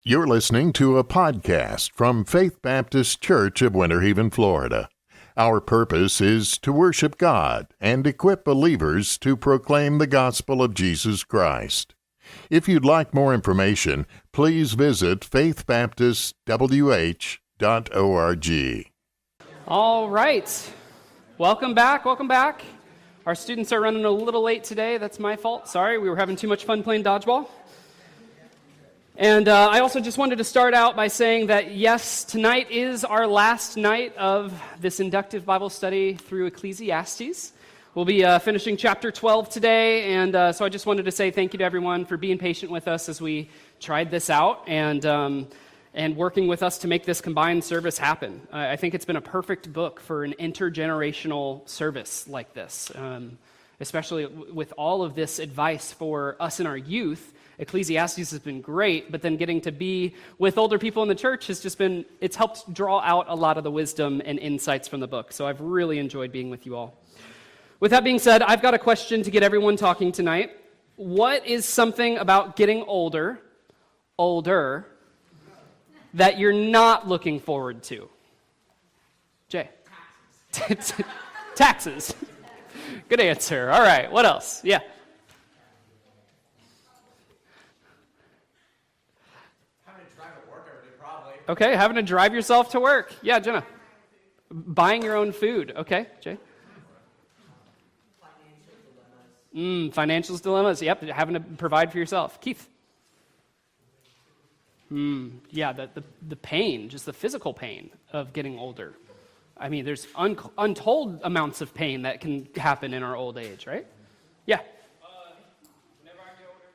You're listening to a podcast from Faith Baptist Church of Winter Haven, Florida. Our purpose is to worship God and equip believers to proclaim the gospel of Jesus Christ. If you'd like more information, please visit faithbaptistwh.org. All right. Welcome back. Our students are running a little late today. That's my fault. Sorry, we were having too much fun playing dodgeball. And I also just wanted to start out by saying that, yes, tonight is our last night of this inductive Bible study through Ecclesiastes. We'll be finishing chapter 12 today, and so I just wanted to say thank you to everyone for being patient with us as we tried this out and working with us to make this combined service happen. I think it's been a perfect book for an intergenerational service like this, especially with all of this advice for us in our youth. Ecclesiastes has been great, but then getting to be with older people in the church has just been, it's helped draw out a lot of the wisdom and insights from the book. So I've really enjoyed being with you all. With that being said, I've got a question to get everyone talking tonight. What is something about getting older, that you're not looking forward to? Jay? Taxes. Good answer. All right, what else? Yeah. Okay, having to drive yourself to work. Yeah, Jenna. Buying your own food. Okay, Jay. Financial dilemmas. Yep, having to provide for yourself. Keith. Yeah, the pain, just the physical pain of getting older. I mean, there's untold amounts of pain that can happen in our old age, right? Yeah. Whenever I get older,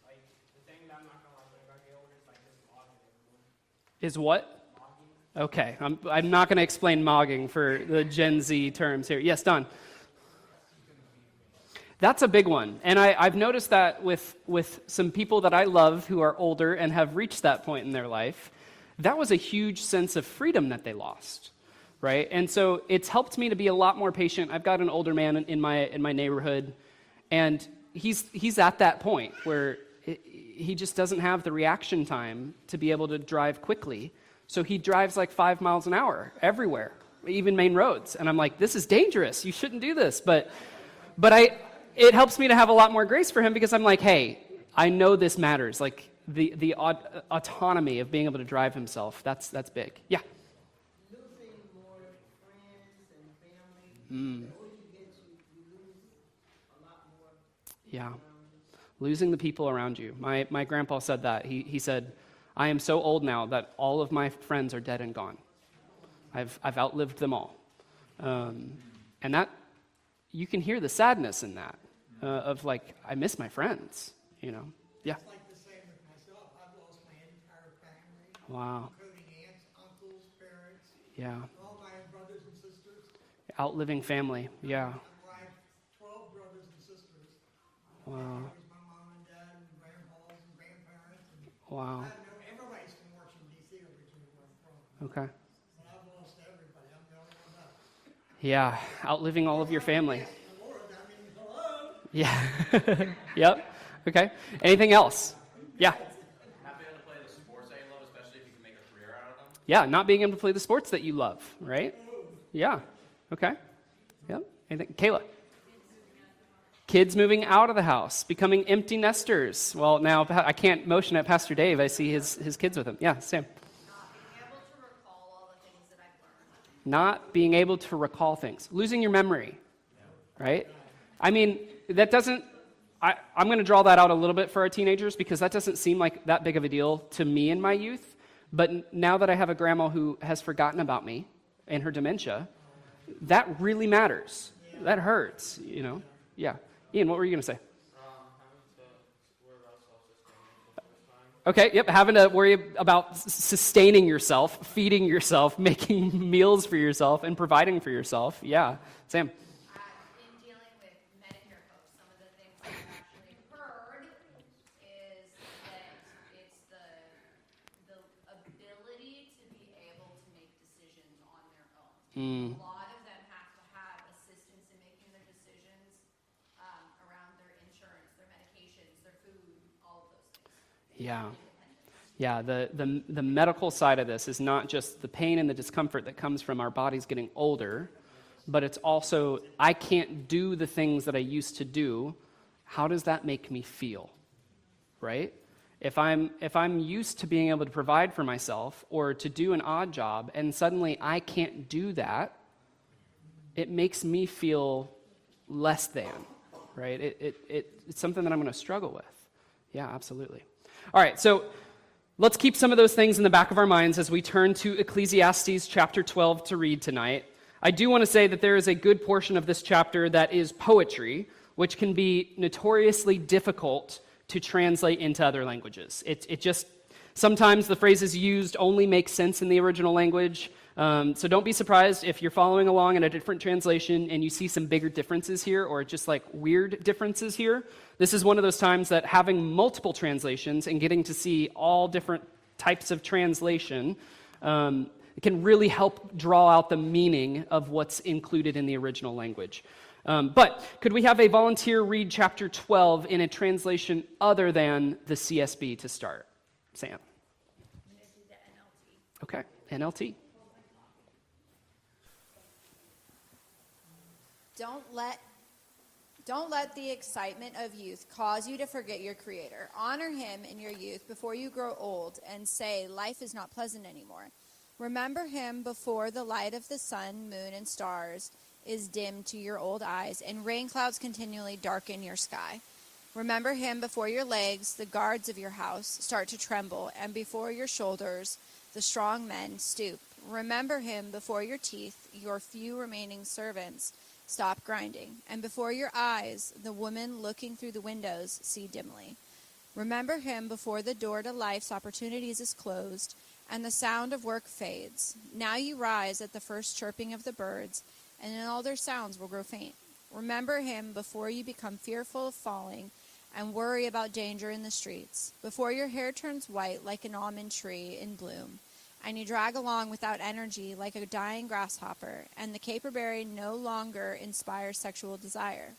like the thing that I'm not gonna like whenever I get older is like just mogging everyone. Is what? Okay, I'm not going to explain mogging for the Gen Z terms here. Yes, Don. That's a big one, and I've noticed that with some people that I love who are older and have reached that point in their life. That was a huge sense of freedom that they lost, right? And so it's helped me to be a lot more patient. I've got an older man in my neighborhood, and he's at that point where he just doesn't have the reaction time to be able to drive quickly. So he drives like 5 miles an hour everywhere, even main roads. And I'm like, this is dangerous. You shouldn't do this. But it helps me to have a lot more grace for him because I'm like, hey, I know this matters. Like the autonomy of being able to drive himself, that's big. Yeah. Losing more friends and family. The older you get, you lose a lot more. Yeah. Losing the people around you. My grandpa said that. He said, I am so old now that all of my friends are dead and gone. I've outlived them all. And that, you can hear the sadness in that, of like, I miss my friends, you know? Yeah. It's like the same with myself. I've lost my entire family. Wow. Including aunts, uncles, parents. Yeah. All my brothers and sisters. Outliving family. Yeah. I have 12 brothers and sisters. Wow. My mom and dad and grandpas and grandparents. And Wow. I know everybody's from Washington, D.C. originally where I'm from. Okay. But I've lost everybody. I'm the only one left. Yeah. Outliving all of your family. The Lord, I mean, hello. Yeah. Yep. Okay. Anything else? Yeah. Not being able to play the sports that you love, especially if you can make a career out of them. Yeah. Not being able to play the sports that you love, right? Yeah. Okay. Yep. Anything? Kayla. Kids moving out of the house, becoming empty nesters. Well, now I can't motion at Pastor Dave. I see his kids with him. Yeah, Sam. Not being able to recall things. Losing your memory, right? I mean, that doesn't, I'm going to draw that out a little bit for our teenagers because that doesn't seem like that big of a deal to me in my youth. But now that I have a grandma who has forgotten about me and her dementia, that really matters. That hurts, you know? Yeah. Ian, what were you going to say? Okay, yep, having to worry about sustaining yourself, feeding yourself, making meals for yourself, and providing for yourself. Yeah. Sam? In dealing with Medicare folks, some of the things I've actually heard is that it's the ability to be able to make decisions on their own. A lot of them have to have assistance in making their decisions around their insurance, their medications, their food, all of those things. Yeah. Yeah, the medical side of this is not just the pain and the discomfort that comes from our bodies getting older, but it's also, I can't do the things that I used to do. How does that make me feel, right? If I'm used to being able to provide for myself or to do an odd job, and suddenly I can't do that, it makes me feel less than, right? It's something that I'm going to struggle with. Yeah, absolutely. All right, so let's keep some of those things in the back of our minds as we turn to Ecclesiastes chapter 12 to read tonight. I do want to say that there is a good portion of this chapter that is poetry, which can be notoriously difficult to translate into other languages. It just, sometimes the phrases used only make sense in the original language. So don't be surprised if you're following along in a different translation and you see some bigger differences here or just like weird differences here. This is one of those times that having multiple translations and getting to see all different types of translation it can really help draw out the meaning of what's included in the original language. But could we have a volunteer read chapter 12 in a translation other than the CSB to start? Sam. I'm going to do the NLT. Okay, NLT. Don't let the excitement of youth cause you to forget your Creator. Honor Him in your youth before you grow old and say, life is not pleasant anymore. Remember Him before the light of the sun, moon, and stars is dim to your old eyes, and rain clouds continually darken your sky. Remember Him before your legs, the guards of your house, start to tremble, and before your shoulders, the strong men stoop. Remember Him before your teeth, your few remaining servants, stop grinding, and before your eyes, the women looking through the windows see dimly. Remember Him before the door to life's opportunities is closed, and the sound of work fades. Now you rise at the first chirping of the birds, and then all their sounds will grow faint. Remember Him before you become fearful of falling and worry about danger in the streets, before your hair turns white like an almond tree in bloom, and you drag along without energy like a dying grasshopper, and the caperberry no longer inspires sexual desire.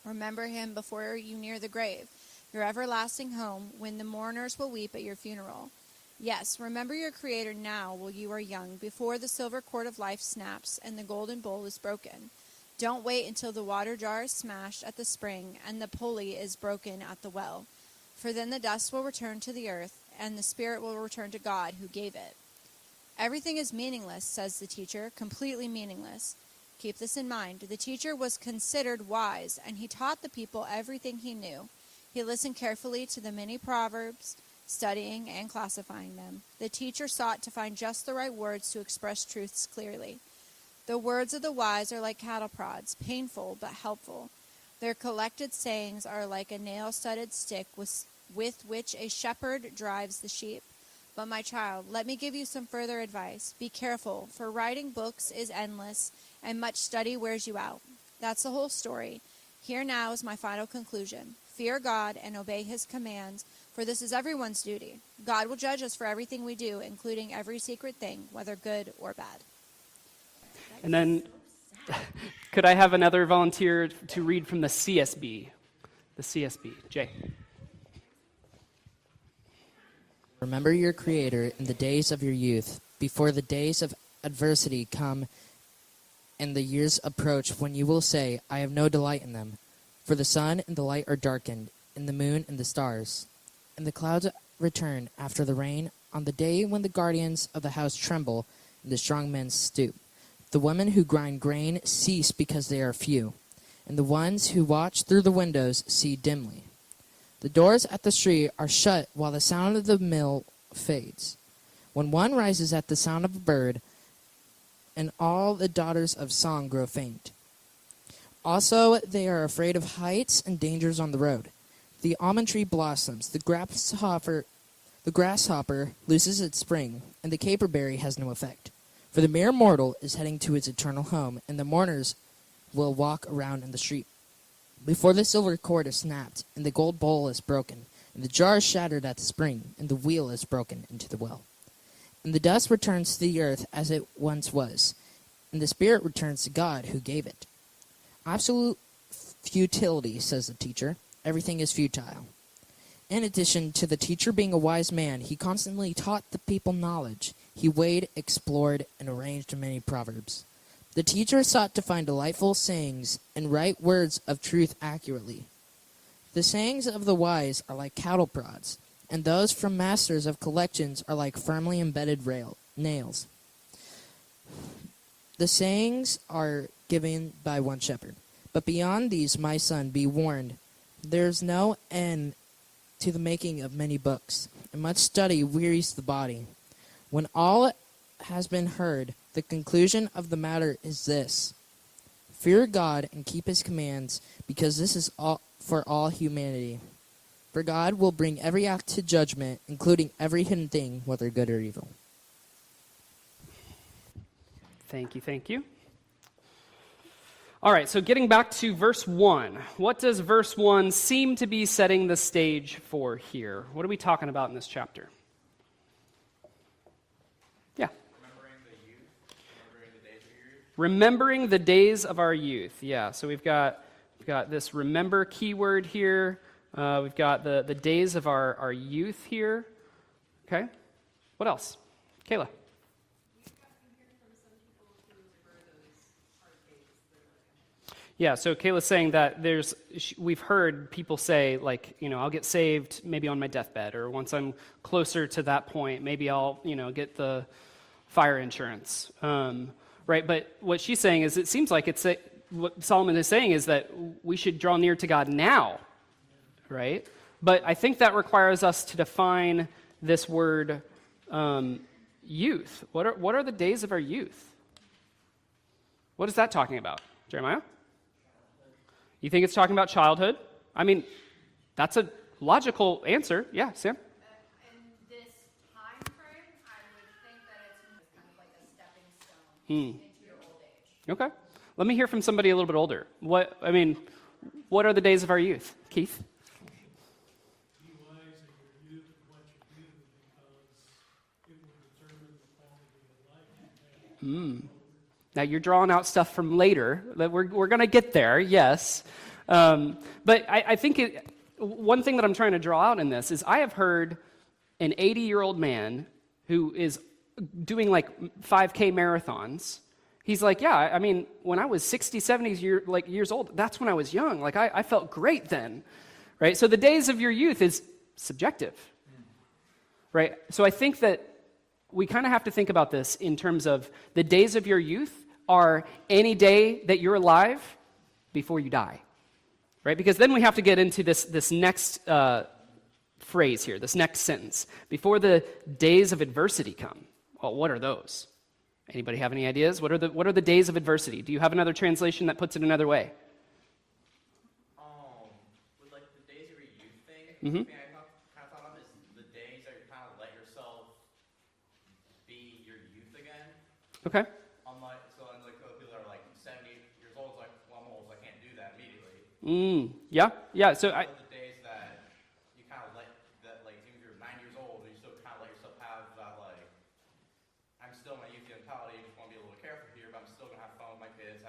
Remember Him before you near the grave, your everlasting home, when the mourners will weep at your funeral. Yes, remember your Creator now while you are young, before the silver cord of life snaps and the golden bowl is broken. Don't wait until the water jar is smashed at the spring and the pulley is broken at the well, for then the dust will return to the earth and the spirit will return to God who gave it. Everything is meaningless, says the teacher, completely meaningless. Keep this in mind. The teacher was considered wise, and he taught the people everything he knew. He listened carefully to the many proverbs, studying and classifying them. The teacher sought to find just the right words to express truths clearly. The words of the wise are like cattle prods, painful but helpful. Their collected sayings are like a nail-studded stick with which a shepherd drives the sheep. But my child, let me give you some further advice. Be careful, for writing books is endless, and much study wears you out. That's the whole story. Here now is my final conclusion. Fear God and obey His commands, for this is everyone's duty. God will judge us for everything we do, including every secret thing, whether good or bad. And then, could I have another volunteer to read from the CSB? The CSB. Jay. Remember your Creator in the days of your youth, before the days of adversity come and the years approach when you will say, I have no delight in them. For the sun and the light are darkened, and the moon and the stars. And the clouds return after the rain on the day when the guardians of the house tremble and the strong men stoop. The women who grind grain cease because they are few, and the ones who watch through the windows see dimly. The doors at the street are shut while the sound of the mill fades. When one rises at the sound of a bird, and all the daughters of song grow faint. Also, they are afraid of heights and dangers on the road. The almond tree blossoms, the grasshopper loses its spring, and the caperberry has no effect. For the mere mortal is heading to its eternal home, and the mourners will walk around in the street. Before the silver cord is snapped, and the gold bowl is broken, and the jar is shattered at the spring, and the wheel is broken into the well. And the dust returns to the earth as it once was, and the spirit returns to God who gave it. Absolute futility, says the teacher. Everything is futile. In addition to the teacher being a wise man, he constantly taught the people knowledge. He weighed, explored, and arranged many proverbs. The teacher sought to find delightful sayings and write words of truth accurately. The sayings of the wise are like cattle prods, and those from masters of collections are like firmly embedded nails. The sayings are given by one shepherd. But beyond these, my son, be warned. There is no end to the making of many books, and much study wearies the body. When all has been heard, the conclusion of the matter is this: fear God and keep his commands, because this is all for all humanity. For God will bring every act to judgment, including every hidden thing, whether good or evil. Thank you, thank you. All right, so getting back to verse 1. What does verse 1 seem to be setting the stage for here? What are we talking about in this chapter? Yeah. Remembering the days of our youth. Yeah, so we've got this remember keyword here. We've got the days of our youth here. Okay. What else? Kayla. Yeah, so Kayla's saying that we've heard people say, like, I'll get saved maybe on my deathbed, or once I'm closer to that point, maybe I'll, get the fire insurance. Right, but what she's saying is it seems like what Solomon is saying is that we should draw near to God now, right? But I think that requires us to define this word youth. What are the days of our youth? What is that talking about? Jeremiah? You think it's talking about childhood? I mean, that's a logical answer. Yeah, Sam? In this time frame, I would think that it's kind of like a stepping stone into your old age. Okay. Let me hear from somebody a little bit older. What are the days of our youth? Keith? Be wise in your youth and what you do, because it will determine the quality of life you have. Now, you're drawing out stuff from later. That we're going to get there, yes. But I think one thing that I'm trying to draw out in this is I have heard an 80-year-old man who is doing like 5K marathons. He's like, yeah, I mean, when I was 60, 70 years old, that's when I was young. Like, I felt great then, right? So the days of your youth is subjective, right? So I think that we kind of have to think about this in terms of the days of your youth are any day that you're alive before you die, right? Because then we have to get into this next phrase here, this next sentence. Before the days of adversity come. Well, what are those? Anybody have any ideas? What are the days of adversity? Do you have another translation that puts it another way? With like the days of your youth thing, Mm-hmm. the thing I kind of thought of is the days that you kind of let yourself be your youth again. Okay. People that are like 70 years old, it's like, well, I'm old, so I can't do that immediately. Yeah. So The days that you kind of let that, like, even if you're 9 years old, you still kind of let yourself have that, like, I'm still in my youth mentality, just want to be a little careful here, but I'm still gonna have fun with my kids,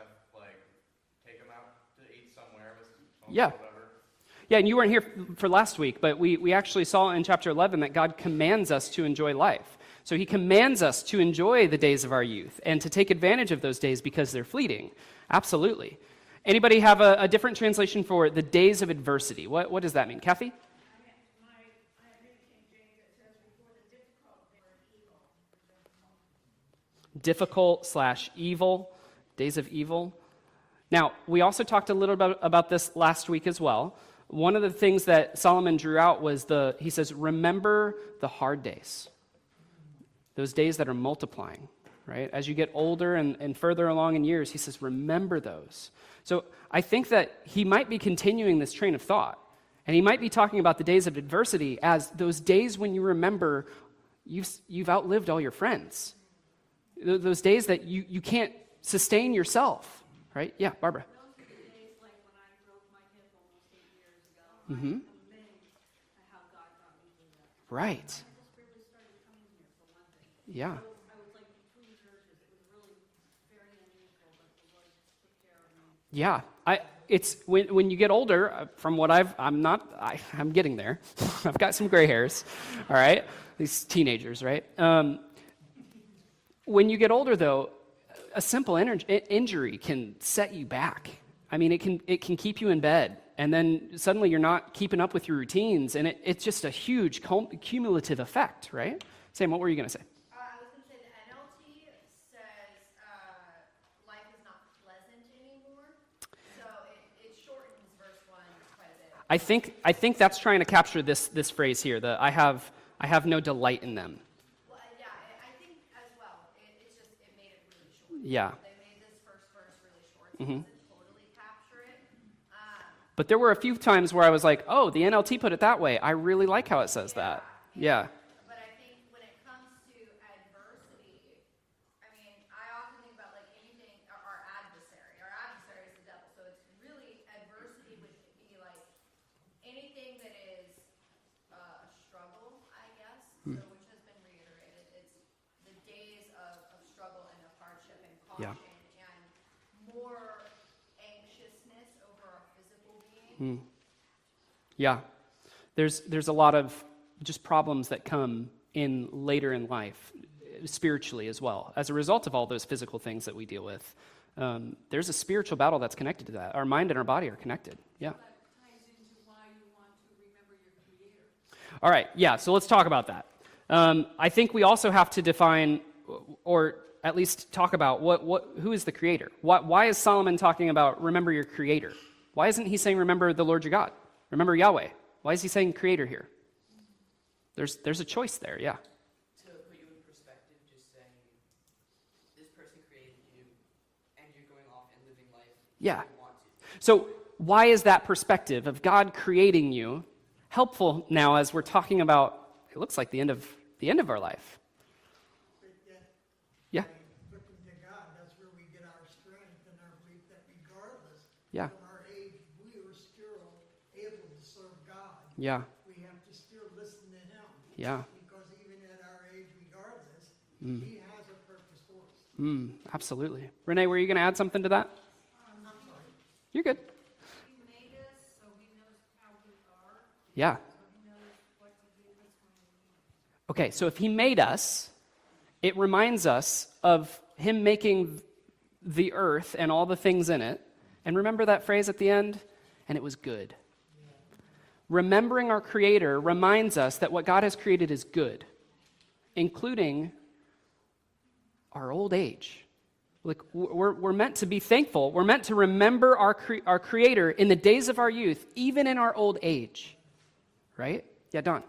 take them out to eat somewhere with Yeah. whatever. Yeah, and you weren't here for last week, but we actually saw in chapter 11 that God commands us to enjoy life. So he commands us to enjoy the days of our youth and to take advantage of those days because they're fleeting. Absolutely. Anybody have a different translation for the days of adversity? What does that mean? Kathy? Difficult/evil, days of evil. Now, we also talked a little bit about this last week as well. One of the things that Solomon drew out was he says, remember the hard days. Those days that are multiplying, right? As you get older and further along in years, he says, remember those. So I think that he might be continuing this train of thought. And he might be talking about the days of adversity as those days when you remember you've outlived all your friends. Those days that you can't sustain yourself, right? Yeah, Barbara. Those are the days like when I broke my hip almost 8 years ago. Mm-hmm. I'm amazed at how God got me through that. Right. I just barely started coming here for one thing. Yeah. I was like between churches. It was really very unusual, but the Lord took care of me. Yeah. it's when you get older, from what I'm getting there. I've got some gray hairs, all right? These teenagers, right? When you get older, though, a simple injury can set you back. I mean, it can keep you in bed, and then suddenly you're not keeping up with your routines, and it's just a huge cumulative effect, right? Sam, what were you going to say? I was going to say the NLT says life is not pleasant anymore, so it shortens verse 1 quite a bit. I think that's trying to capture this phrase here, the I have no delight in them. Well, yeah, I think as well. It made it really short. Yeah. They made this first verse really short, so it doesn't totally capture it. But there were a few times where I was like, oh, the NLT put it that way. I really like how it says that. Yeah. But I think when it comes to adversity, I mean, I often think about like anything, our adversary. Our adversary is the devil. So it's really adversity would be like anything that is a struggle, I guess, so which has been reiterated. It's the days of struggle and of hardship and caution and more anxiousness over our physical being. Yeah. There's a lot of just problems that come in later in life, spiritually as well. As a result of all those physical things that we deal with, there's a spiritual battle that's connected to that. Our mind and our body are connected. Yeah. That ties into why you want to remember your Creator. All right. Yeah. So let's talk about that. I think we also have to define, or at least talk about who is the Creator. Why is Solomon talking about remember your Creator? Why isn't he saying remember the Lord your God? Remember Yahweh. Why is he saying Creator here? There's a choice there, yeah. To put you in perspective, just saying, this person created you, and you're going off and living life Yeah. you want to. So why is that perspective of God creating you helpful now as we're talking about, it looks like the end of our life? But yet, Yeah. by looking to God, that's where we get our strength and our belief that regardless Yeah. of our age, we are still able to serve God. Yeah. We have to still listen to Him. Yeah. Because even at our age, regardless, He has a purpose for us. Absolutely. Renee, were you going to add something to that? I'm sorry. You're good. He made us so He knows how we are, Yeah. so He knows what to give us when we need it. Okay, so if he made us, it reminds us of him making the earth and all the things in it. And remember that phrase at the end? And it was good. Remembering our Creator reminds us that what God has created is good, including our old age. Like we're meant to be thankful. We're meant to remember our Creator in the days of our youth, even in our old age. Right? Yeah, Don.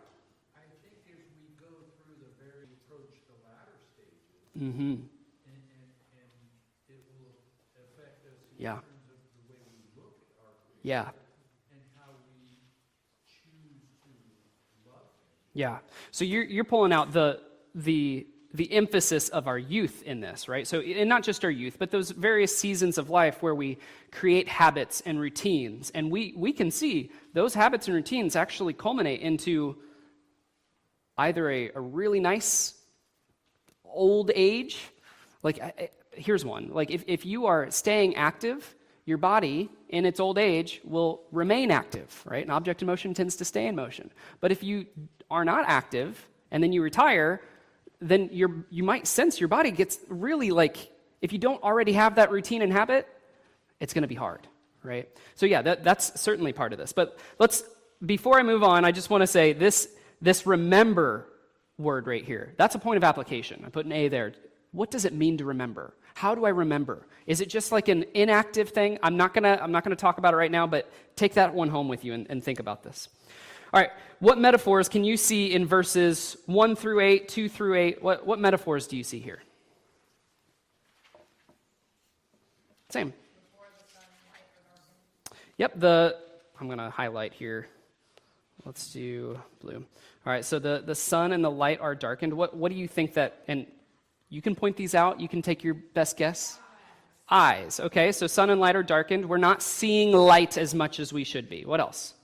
I think as we go through the very approach the latter stages, Mm-hmm. and it will affect us in Yeah. terms of the way we look at our Creator Yeah. and how we choose to love Him. Yeah. So you're pulling out the emphasis of our youth in this, right? So, and not just our youth, but those various seasons of life where we create habits and routines. And we can see those habits and routines actually culminate into either a really nice old age. Like, here's one. Like, if you are staying active, your body in its old age will remain active, right? An object in motion tends to stay in motion. But if you are not active and then you retire, then you might sense your body gets really like, if you don't already have that routine and habit, it's going to be hard, right? So yeah, that's certainly part of this. But before I move on, I just want to say this remember word right here, that's a point of application. I put an A there. What does it mean to remember? How do I remember? Is it just like an inactive thing? I'm not gonna talk about it right now, but take that one home with you and think about this. All right, what metaphors can you see in verses 1 through 8, 2 through 8? What metaphors do you see here? Same. Yep, I'm going to highlight here. Let's do blue. All right, so the sun and the light are darkened. What do you think that, and you can point these out, you can take your best guess. Eyes. Okay, so sun and light are darkened. We're not seeing light as much as we should be. What else?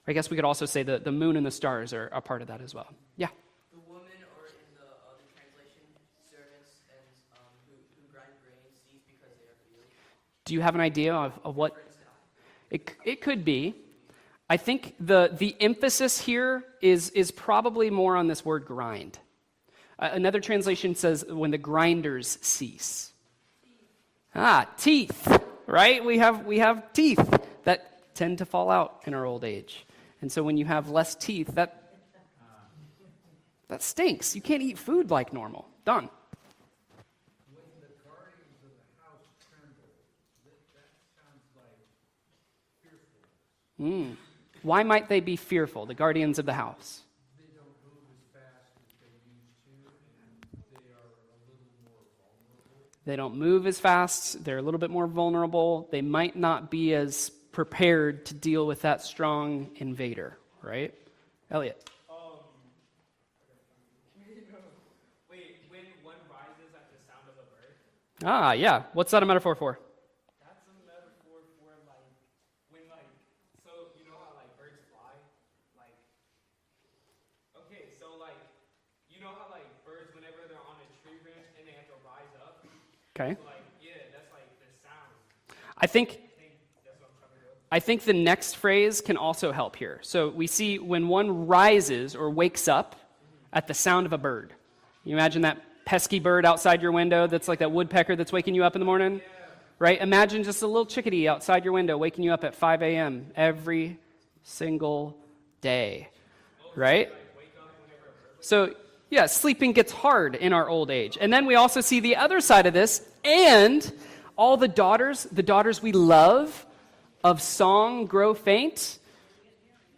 I guess we could also say the moon and the stars are a part of that as well. Yeah. The woman, or in the other translation, servants and who grind grain cease because they are feeling. Do you have an idea of what? It could be. I think the emphasis here is probably more on this word grind. Another translation says when the grinders cease. Teeth, right? We have teeth that tend to fall out in our old age. And so when you have less teeth, that stinks. You can't eat food like normal. Done. When the guardians of the house tremble, that sounds like fearfulness. Why might they be fearful, the guardians of the house? They don't move as fast as they used to, and they are a little more vulnerable. They don't move as fast. They're a little bit more vulnerable. They might not be as prepared to deal with that strong invader, right? Elliot. Wait, when one rises at the sound of a bird? Yeah. What's that a metaphor for? That's a metaphor for like when like so you know how like birds fly? Like okay, so like you know how like birds whenever they're on a tree branch and they have to rise up? Okay. So, like yeah, that's like the sound. I think That's what I'm trying to do. I think the next phrase can also help here. So we see when one rises or wakes up at the sound of a bird. You imagine that pesky bird outside your window that's like that woodpecker that's waking you up in the morning? Right? Imagine just a little chickadee outside your window waking you up at 5 a.m. every single day. Right? So, yeah, sleeping gets hard in our old age. And then we also see the other side of this, and all the daughters we love of song grow faint,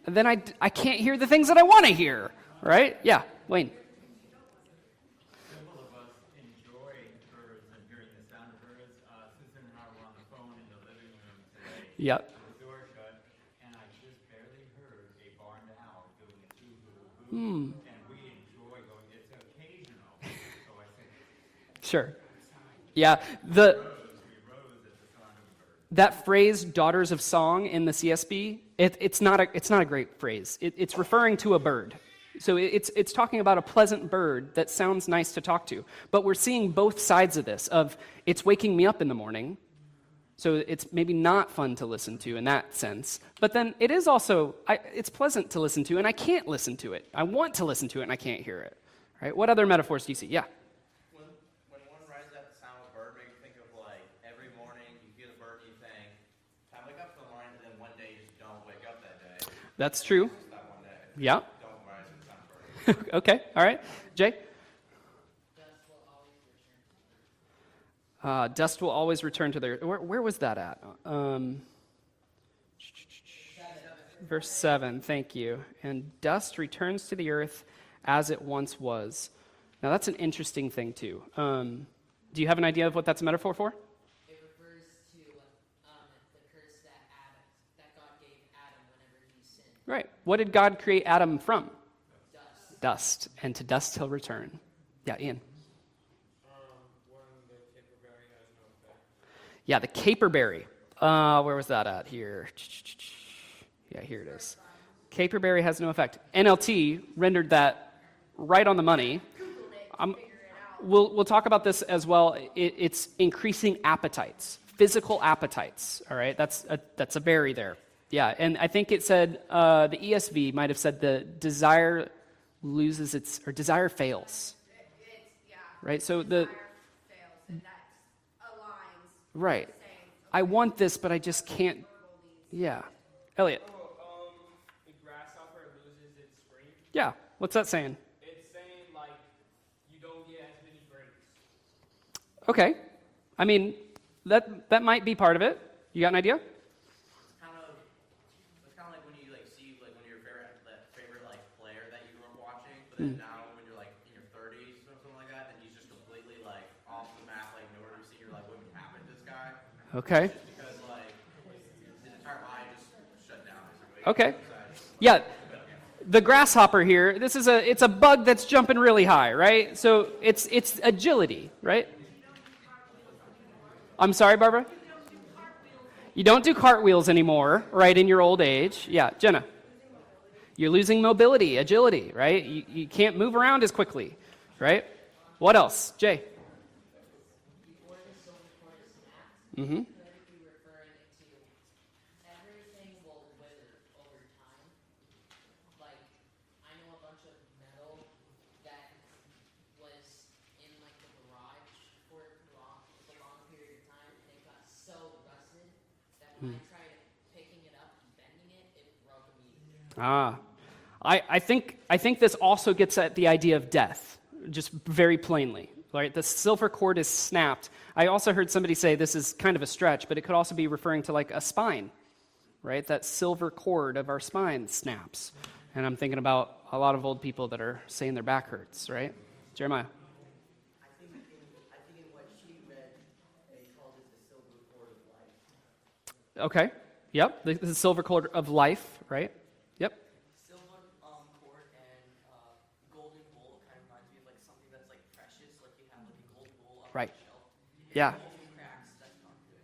and then I can't hear the things that I want to hear. Right? Yeah, Wayne. Several of us enjoy birds and hearing the sound of birds. Susan and I were on the phone in the living room today. Yep. With the door shut, and I just barely heard a barn owl doing a hoo-hoo-hoo. And we enjoy going. It's occasional, so I say, Sure. Yeah, that phrase "daughters of song" in the CSB, it's not a great phrase. It's referring to a bird. So it's talking about a pleasant bird that sounds nice to talk to. But we're seeing both sides of this, of it's waking me up in the morning, so it's maybe not fun to listen to in that sense. But then it is also, it's pleasant to listen to, and I can't listen to it. I want to listen to it, and I can't hear it. Right? What other metaphors do you see? Yeah. When one rises at the sound of a bird, makes me think of like every morning you hear the bird and you think, can I wake up for the morning? And then one day you just don't wake up that day. That's true. Just that one day. Yeah. Don't rise at the sound of a bird. Okay, all right. Jay? Dust will always return to their... Where was that at? Verse 7, thank you. And dust returns to the earth as it once was. Now, that's an interesting thing, too. Do you have an idea of what that's a metaphor for? It refers to the curse that God gave Adam whenever he sinned. Right. What did God create Adam from? Dust. And to dust he'll return. Yeah, Ian. When the caperberry has no effect. Yeah, the caperberry. Where was that at? Here. Yeah, here it is. Caperberry has no effect. NLT rendered that right on the money. We'll talk about this as well. It's increasing appetites, physical appetites. All right, that's a berry there. Yeah, and I think it said the ESV might have said the desire loses its, or desire fails. Right, so the fails, and that aligns. right. I want this, but I just can't. Yeah, Elliot. The grasshopper loses its spring. Yeah, what's that saying? It's saying like you don't get as many breaks. Okay, I mean that might be part of it. You got an idea? It's kind of like when you like see like when your favorite like player that you were watching, but then now when you're like in your 30s or something like that, then he's just completely like off the map, like nowhere to see. You're like, what happened to this guy? Okay. Just because like his entire mind just shut down. Okay. Yeah. The grasshopper here, it's a bug that's jumping really high, right? So it's agility, right? I'm sorry, Barbara? You don't do cartwheels anymore, right, in your old age. Yeah, Jenna. You're losing mobility, agility, right? You can't move around as quickly, right? What else? Jay? Mm-hmm. when I tried picking it up and bending it, it broke immediately. I think this also gets at the idea of death, just very plainly. Right? The silver cord is snapped. I also heard somebody say this is kind of a stretch, but it could also be referring to like a spine, right? That silver cord of our spine snaps. And I'm thinking about a lot of old people that are saying their back hurts, right? Jeremiah. I think in what she read, they called it the silver cord of life. Okay. Yep. The silver cord of life, right? Yep. Silver cord and golden bowl kind of reminds me of like something that's like precious, like you have like a golden bowl on Right. the shelf. Yeah. Cracks, that's not good.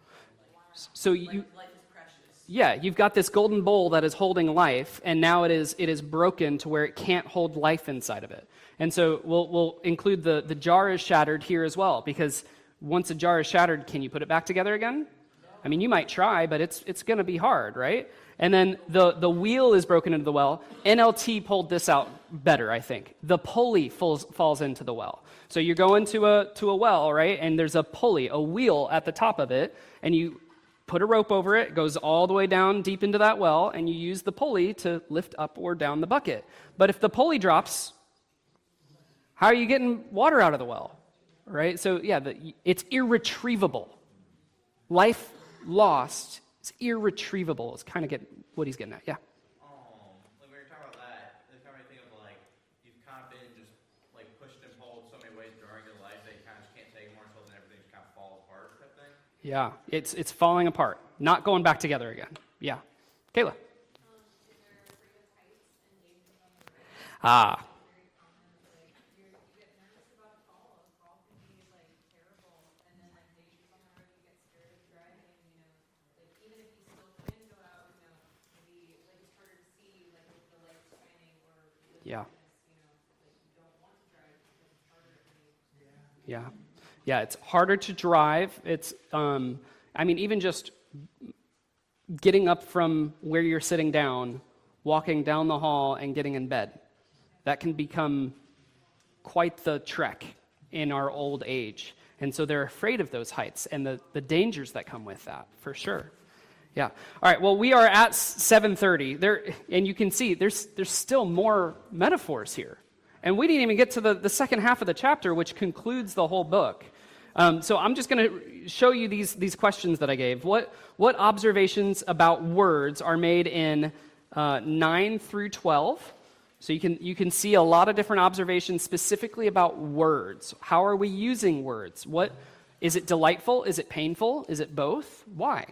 Like, So you. life is precious. Yeah, you've got this golden bowl that is holding life, and now it is broken to where it can't hold life inside of it. And so we'll include the jar is shattered here as well, because once a jar is shattered, can you put it back together again? I mean, you might try, but it's going to be hard, right? And then the wheel is broken into the well. NLT pulled this out better, I think. The pulley falls into the well. So you're going to a well, right? And there's a pulley, a wheel at the top of it, and you put a rope over it, goes all the way down deep into that well, and you use the pulley to lift up or down the bucket. But if the pulley drops, how are you getting water out of the well, right? So yeah, it's irretrievable. Life lost is irretrievable. Is kind of what he's getting at. Yeah. When we were talking about that, it kind of made me think of like you've kind of been just like pushed and pulled so many ways during your life that you kind of just can't take more until then everything just kind of falls apart, type thing. Yeah, it's falling apart, not going back together again. Yeah. Kayla. Ah. Yeah. Yeah. Yeah, it's harder to drive. It's, even just getting up from where you're sitting down, walking down the hall, and getting in bed. That can become quite the trek in our old age. And so they're afraid of those heights and the dangers that come with that, for sure. Yeah. All right, well, we are at 7:30. And you can see there's still more metaphors here. And we didn't even get to the second half of the chapter, which concludes the whole book. So I'm just going to show you these questions that I gave. What observations about words are made in 9 through 12? So you can see a lot of different observations specifically about words. How are we using words? Is it delightful? Is it painful? Is it both? Why?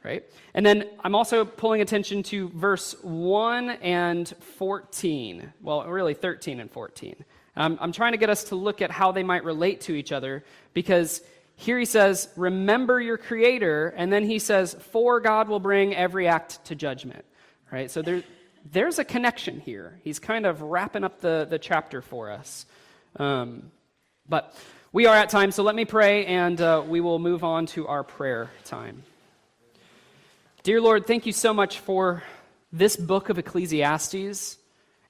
Right? And then I'm also pulling attention to verse 1 and 14. Well, really 13 and 14. I'm trying to get us to look at how they might relate to each other, because here he says, remember your Creator, and then he says, for God will bring every act to judgment. Right? So there's a connection here. He's kind of wrapping up the chapter for us. But we are at time, so let me pray, and we will move on to our prayer time. Dear Lord, thank you so much for this book of Ecclesiastes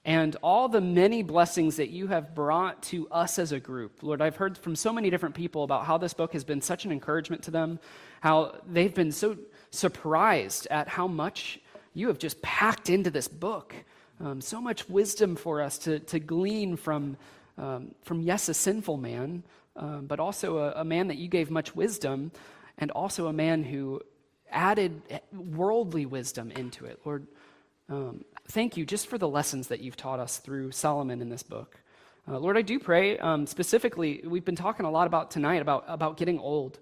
and all the many blessings that you have brought to us as a group. Lord, I've heard from so many different people about how this book has been such an encouragement to them, how they've been so surprised at how much you have just packed into this book. So much wisdom for us to glean from yes, a sinful man, but also a man that you gave much wisdom, and also a man who added worldly wisdom into it. Lord, thank you just for the lessons that you've taught us through Solomon in this book. Lord, I do pray, specifically, we've been talking a lot about tonight about getting old.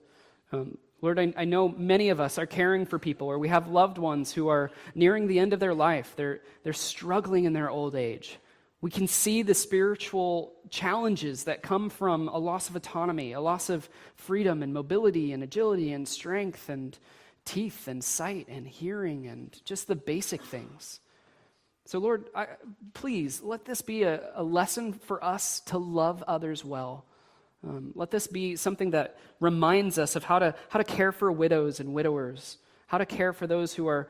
Lord, I know many of us are caring for people, or we have loved ones who are nearing the end of their life. They're struggling in their old age. We can see the spiritual challenges that come from a loss of autonomy, a loss of freedom and mobility and agility and strength and teeth and sight and hearing and just the basic things. So Lord, please let this be a lesson for us to love others well. Let this be something that reminds us of how to care for widows and widowers, how to care for those who are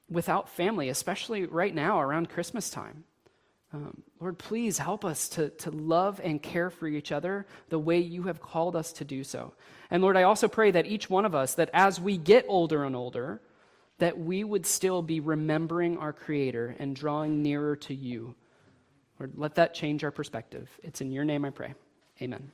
without family, especially right now around Christmas time. Lord, please help us to love and care for each other the way you have called us to do so. And Lord, I also pray that each one of us, that as we get older and older, that we would still be remembering our Creator and drawing nearer to you. Lord, let that change our perspective. It's in your name I pray. Amen.